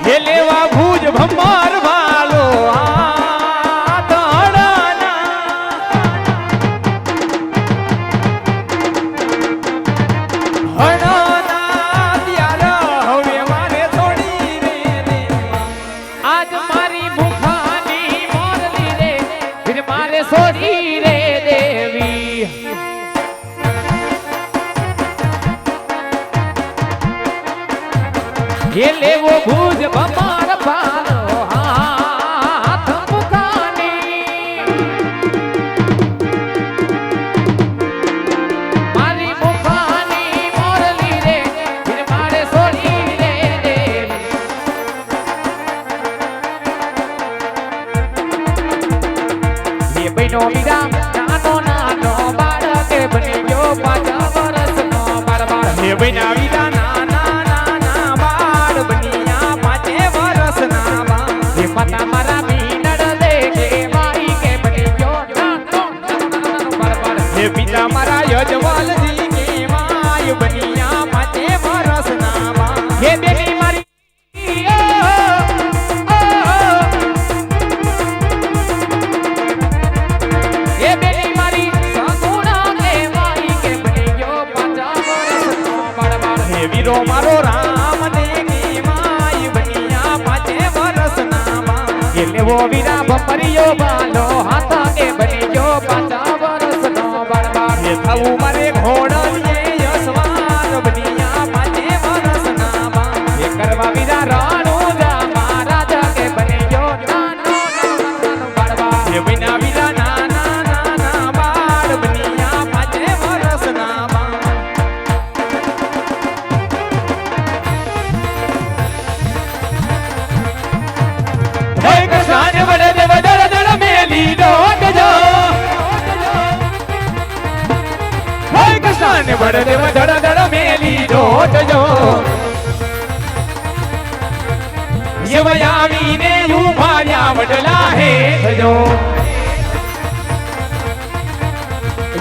हे लेवा भूज भम्मार वालो ये ले वो भूज भमार पालो हाथ मुखानी मारी मुखानी मोरली रे फिर मारे सोनी रे देवी ये बहनो मीरा नानो नानो बाळक बनी गयो 5 વર્ષનો બાર ये बहना मीरा पता मारा मीनड़ देखे माई के बनी जो ये पिता मारा यजवाल जी के माय बनिया माते बरस नामा ये बेटी मारी ये बेटी मारी सगुणा के माई के बनी जो 5 વર્ષનો बड़बाड़ हे वीरो मारो राम देवी माय बनिया माते बरस वो वीरा भमरियो बालो हाथा के बनी जो 5 વર્ષનો બળબાર ये थाऊ मारे घोड़िए यशवान बनिया 5 વર્ષના बा ये करवा वीरा राणो जा महाराजा के बनी जो नानो नानो बड़बार ये बिना वीरा नाना नाना बाड़ बनिया 5 વર્ષના बा हे कृष्ण बड़े देव दड़ दड़ मेली डोट जो हे कृष्ण बड़े देव दड़ दड़ मेली डोट जो ये वयावी ने यू भाया वडला है जो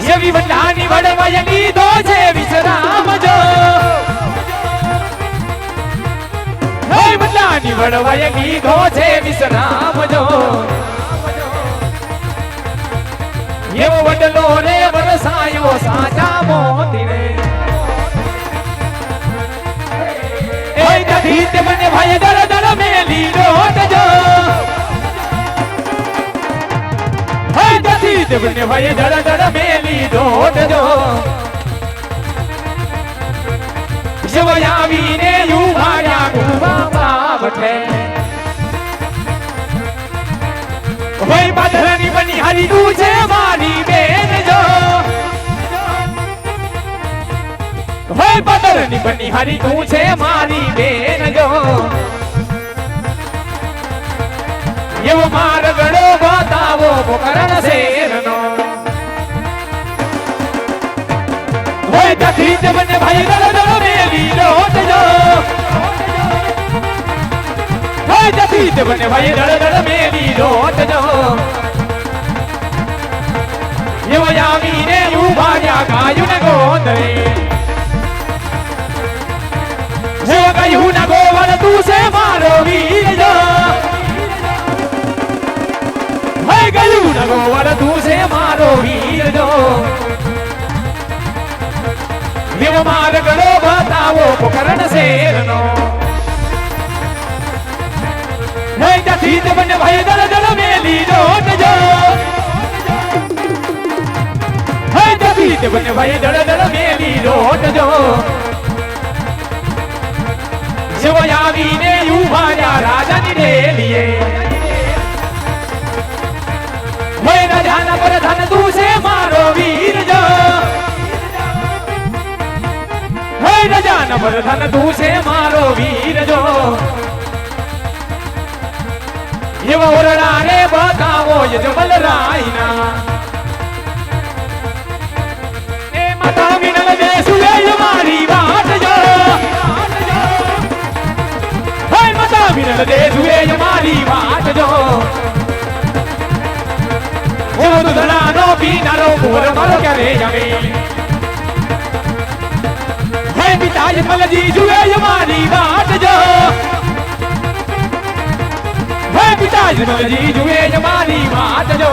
ये भी वडलानी वडवयनी दो से विश्राम जो वडलानी वडवयनी दो से विश्राम जो ये वो वडलो रे वरसायो साचा मोती रे ए दधीत बने भाई दर दर मेली रोट जो हे दधीत बने भाई दर दर मेली रोट जो शिवयावी ने यू भाया गुबा बावठे वही बदरनी बनी हरी दूजे मारी बेन जो वही बदरनी बनी हरी दूजे मारी बेन जो ये वो मार गड़ो बतावो वो करण सेरनो वही दधीत बने भाई दर दर मेली रोट जो दधीत बने भाई दर दर मेली रोट जो ये वो यामी ने यू भाग्या गायु न गोंदरे वो गायु न गोवर तू से मारो वीर जो है गायु न गोवर तू से मारो वीर जो ये वो मार गड़ो बताओ पुकरण सेरनो दधीत बने भाई दर दर मेली रोट जो दधीत बने भाई दर दर मेली रोट जो शिवयावी ने यू भाया राजन दे लिए वही राजा न पर धन तू से मारो वीर जो वही राजा न पर धन तू से मारो वीर जो ये वो ओरड़ा रे बताओ ये जमल रायना ए माता मिनल दे सुले हमारी बात जो हाय माता मिनल दे सुले हमारी बात जो वो दुधना नो पीना रो पूर मरो करे जमी हाय पिता ये मल जी सुले हमारी बात जो તાજમલજી જુએ જ મારી વાત જો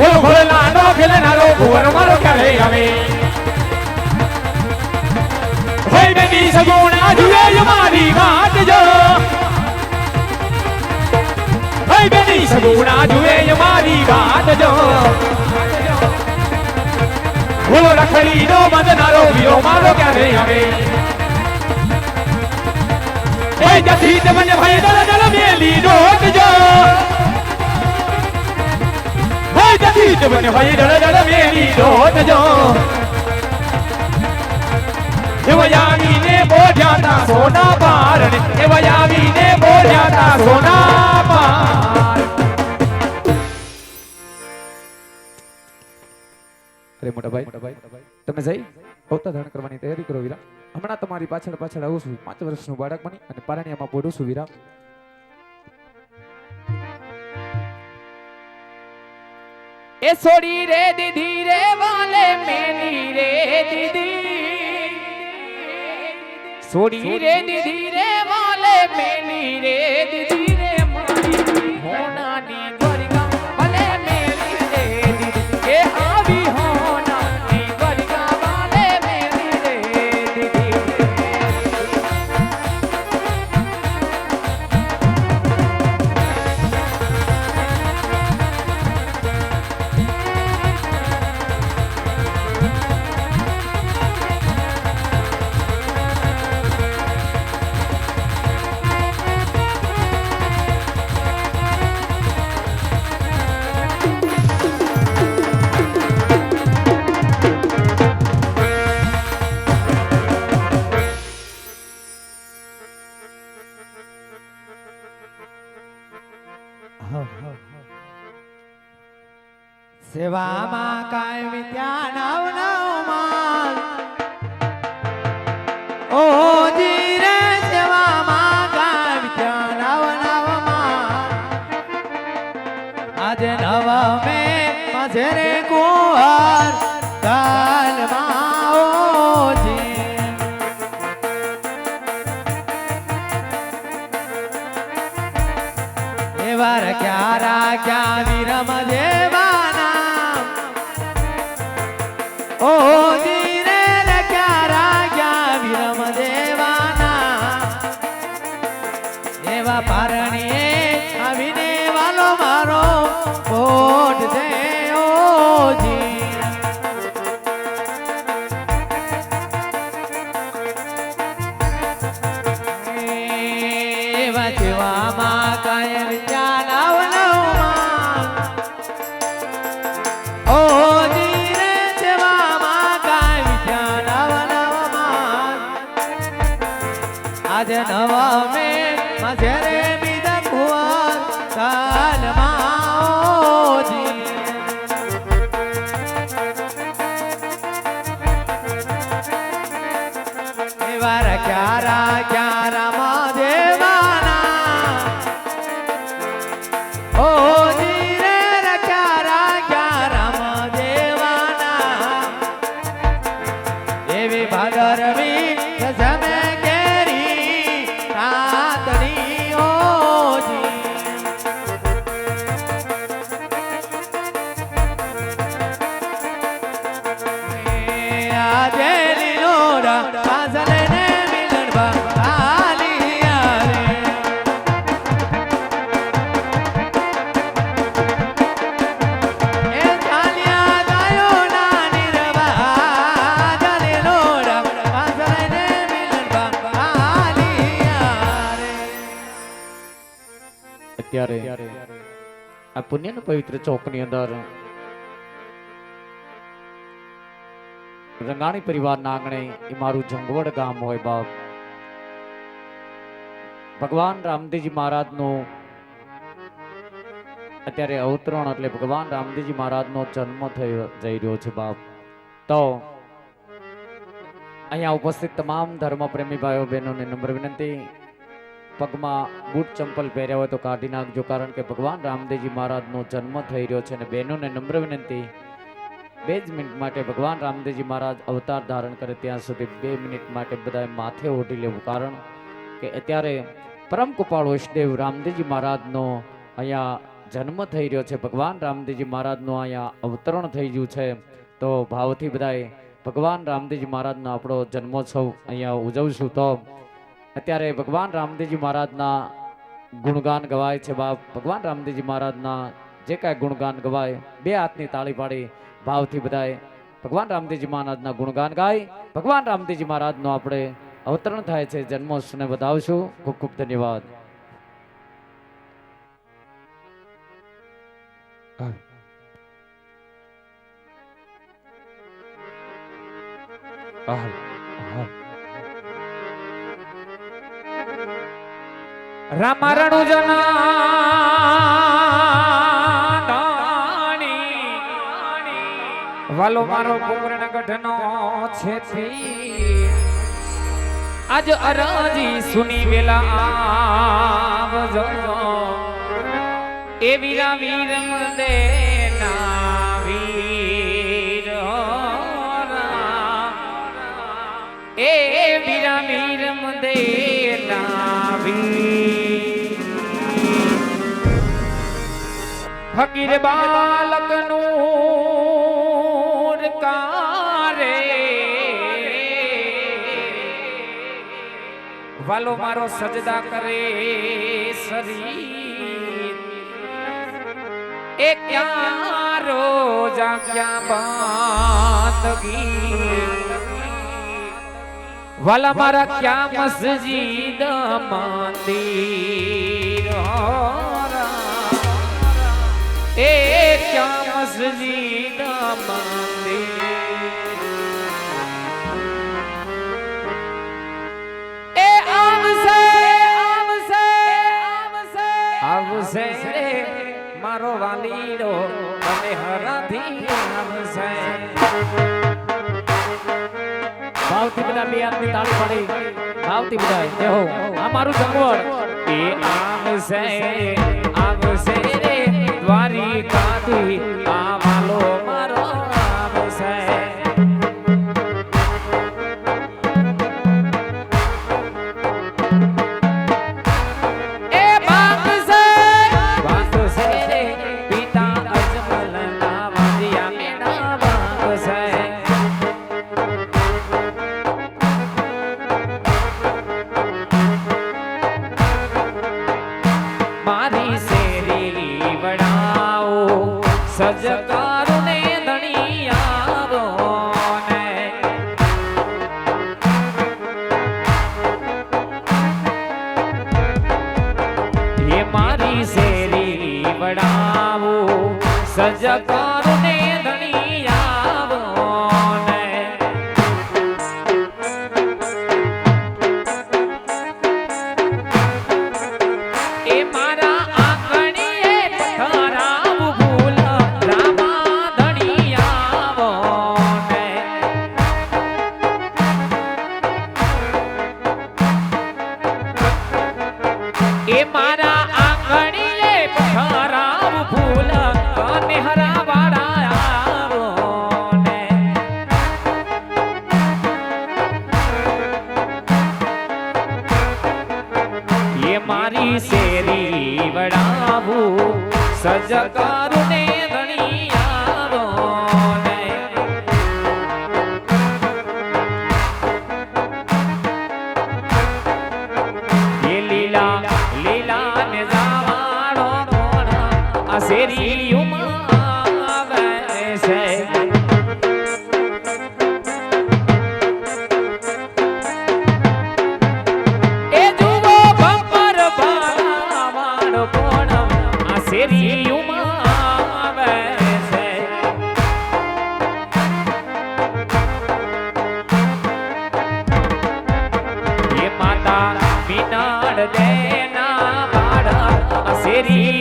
ઓલો ભોળાનો ખેલનારો ભુવન મારો ક્યારે આવે હોય બેની સગુણા જુએ જ મારી વાત જો હોય બેની સગુણા જુએ જ મારી વાત જો ઓલો રખડીનો બંધનારો વીરો મારો ક્યારે આવે એ જતી તમને ભાઈ દળ દળ મેલી ડોટ જો એ જતી તમને ભાઈ દળ દળ મેલી ડોટ જો એવયાવીને બોજાતા સોના પાર એવયાવીને બોજાતા સોના પાર અરે મોટા ભાઈ તમે જઈ અવતાર ધારણ કરવાની તૈયારી કરો વીરા હમણાં તમારી પાછળ પાછળ આવું છું 5 વર્ષનું બાળક બની અને પારણિયામાં પોડું છું વીરા એ સોડી રે દીદી રે વાલે મેલી રે દીદી સોડી રે દીદી રે વાલે મેલી રે દીદી રે મારી હોનાની ગરગા ભલે મેલી રે દીદી એ આવી હોનાની ગરગા વાલે મેલી રે દીદી સેવામાં કાયમી ત્યાં નવ નવમાં ઓ જીરે સેવામાં કાયમી ત્યાં નવ નવમાં આજે નવ મે મજે રે કુંવર કાલમાં ઓજી એવાર ક્યારા ક્યાં વિરમ દેવાના ઓ જીરે રે ક્યારા ક્યાં વિરમ દેવાના એવા પારણીએ આવીને વાલો મારો કોટ દે ઓજી એવા જેવામાં કાયમ ત્યાં નવ નવમાં ઓ જીરે જેવામાં કાયમ ત્યાં નવ નવમાં આજે નવ મે મજે રે બીજા કુંવર કાલમાં ઓજી એવા ક્યારા ક્યારા માં દેવાના ઓ જીરે રે ક્યારા ક્યારા માં દેવાના એવી ભાદરવી જમે કેરી રાતની ઓજી આજે લીલોડા પાઝલે ને મિલન બાલિયા રે એ ચાલ્યા ગાયો ના નિરવા જલે લોડા પાઝલે ને મિલન બાલિયા રે અત્યારે આ પુણ્યનું પવિત્ર ચોકની અંદર રંગાણી પરિવારના આંગણે એ મારું જંગવડ ગામ હોય બાપ ભગવાન રામદેવજી મહારાજનો અત્યારે અવતરણ એટલે ભગવાન રામદેવજી મહારાજનો જન્મ જઈ રહ્યો છે બાપ તો અહીંયા ઉપસ્થિત તમામ ધર્મ પ્રેમી ભાઈઓ બહેનોને નમ્ર વિનંતી પગમાં બૂટ ચંપલ પહેર્યા હોય તો કાઢી નાખજો કારણ કે ભગવાન રામદેવજી મહારાજનો જન્મ થઈ રહ્યો છે અને બહેનોને નમ્ર વિનંતી 2 મિનિટ માટે ભગવાન રામદેવજી મહારાજ અવતાર ધારણ કરે ત્યાં સુધી 2 મિનિટ માટે બધાએ માથે ઓઢી લેવું કારણ કે અત્યારે પરમ કૃપાળુ ઈષ્ટદેવ રામદેવજી મહારાજનો અહીંયા જન્મ થઈ રહ્યો છે. ભગવાન રામદેવજી મહારાજનું અહીંયા અવતરણ થઈ ગયું છે. તો ભાવથી બધાએ ભગવાન રામદેવજી મહારાજનો આપણો જન્મોત્સવ અહીંયા ઉજવશું. તો અત્યારે ભગવાન રામદેવજી મહારાજના ગુણગાન ગવાય છે. બાપ ભગવાન રામદેવજી મહારાજના જે કાંઈ ગુણગાન ગવાય બે હાથની તાળી પાડી ભાવથી બધાએ ભગવાન રામદેવજી મહારાજના ગુણગાન ગાય ભગવાન રામદેવજી મહારાજનો આપણે અવતરણ થાય છે જન્મોત્સવને વધાવશું. ખૂબ ખૂબ ધન્યવાદ. રામારણુ વાલો મારો કુંવરણ ગઢનો છે આજ અરજી સુની વેલા આવજો એ વીરા વીર મંદે ના વીર એ વીરા વીર મંદે ના વીર ફકીર બાલકનું કારે વાલો મારો સજદા કરે શરીર એ ક્યાં રોજા ક્યાં બાંદગી વાલા મારા ક્યાં મસ્જિદ મંદિર એ ક્યાં મસ્જિદ મંદિર આવશે રે મારો વાલીડો અને હરાથી આવશે. ભાવથી બધા બે હાથની તાળી પાડી ભાવથી બધા જય હો આ મારું જંગવડ એ આવશે રે દ્વારિકાથી આ વાલો મારો આવશે. મારી શેરી વડાઓ સજકારું ને ધણી આવો ને એ મારી શેરી વડાઓ સજકારું ને ધણી આવો ને એ મારા આંગણીએ ખરાબ ભૂલ રામા ધણી આવો ને એ મારા આંગણીએ ખરાબ ભૂલ અને હરાવાળા આવો ને એ મારી શેરી વડાવું સજકારું ને ધણી આવો ને એ લીલા લીલા ને જાવાળો કોણ આ શેરી ઉમાવે છે. એ જુઓ બપર બાળો કોણ આ શેરી ઉમાવે છે. એ માતા મીનાડ દેના બાળ આ શેરી